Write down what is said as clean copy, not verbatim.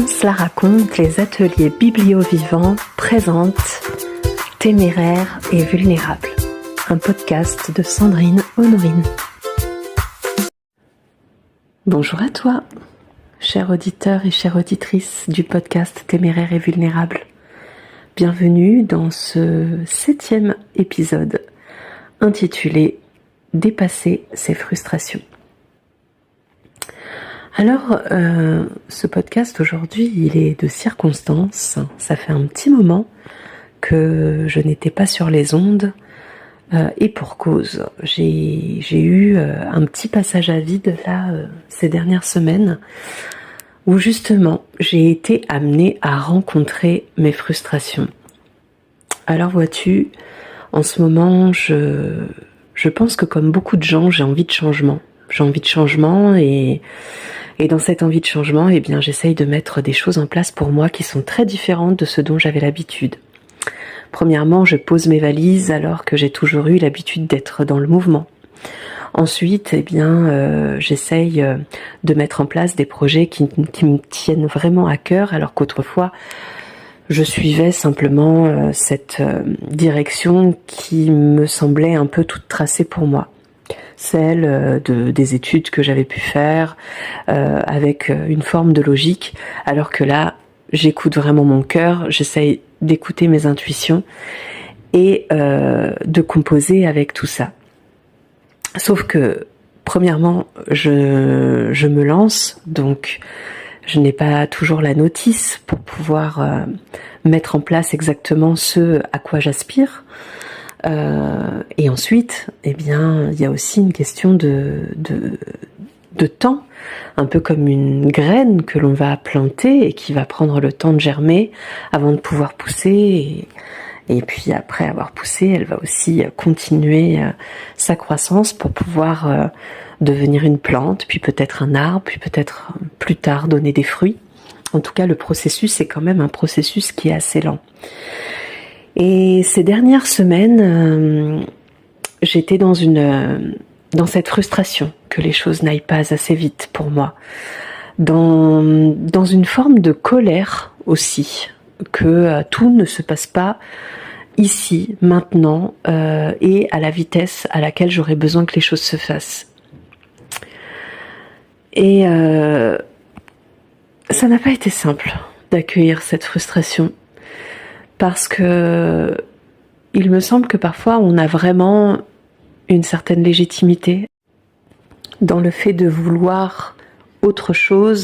On se la raconte, les ateliers biblio-vivants présentent Téméraire et vulnérable, un podcast de Sandrine Honorine. Bonjour à toi, cher auditeur et chère auditrice du podcast Téméraire et vulnérable. Bienvenue dans ce 7e épisode intitulé Dépasser ses frustrations. Alors, ce podcast aujourd'hui, il est de circonstance. Ça fait un petit moment que je n'étais pas sur les ondes et pour cause. J'ai eu un petit passage à vide là ces dernières semaines où justement j'ai été amenée à rencontrer mes frustrations. Alors vois-tu, en ce moment, je pense que comme beaucoup de gens, j'ai envie de changement. J'ai envie de changement et dans cette envie de changement, eh bien, j'essaye de mettre des choses en place pour moi qui sont très différentes de ce dont j'avais l'habitude. Premièrement, je pose mes valises alors que j'ai toujours eu l'habitude d'être dans le mouvement. Ensuite, eh bien, j'essaye de mettre en place des projets qui me tiennent vraiment à cœur alors qu'autrefois, je suivais simplement cette direction qui me semblait un peu toute tracée pour moi. Celle des études que j'avais pu faire avec une forme de logique, alors que là, j'écoute vraiment mon cœur, j'essaye d'écouter mes intuitions et de composer avec tout ça. Sauf que, premièrement, je me lance, donc je n'ai pas toujours la notice pour pouvoir mettre en place exactement ce à quoi j'aspire. Et ensuite, eh bien, il y a aussi une question de temps, un peu comme une graine que l'on va planter et qui va prendre le temps de germer avant de pouvoir pousser. Et puis après avoir poussé, elle va aussi continuer sa croissance pour pouvoir devenir une plante, puis peut-être un arbre, puis peut-être plus tard donner des fruits. En tout cas, le processus est quand même un processus qui est assez lent. Et ces dernières semaines, j'étais dans cette frustration que les choses n'aillent pas assez vite pour moi, dans une forme de colère aussi, que tout ne se passe pas ici, maintenant, et à la vitesse à laquelle j'aurais besoin que les choses se fassent. Et ça n'a pas été simple d'accueillir cette frustration. Parce que il me semble que parfois on a vraiment une certaine légitimité dans le fait de vouloir autre chose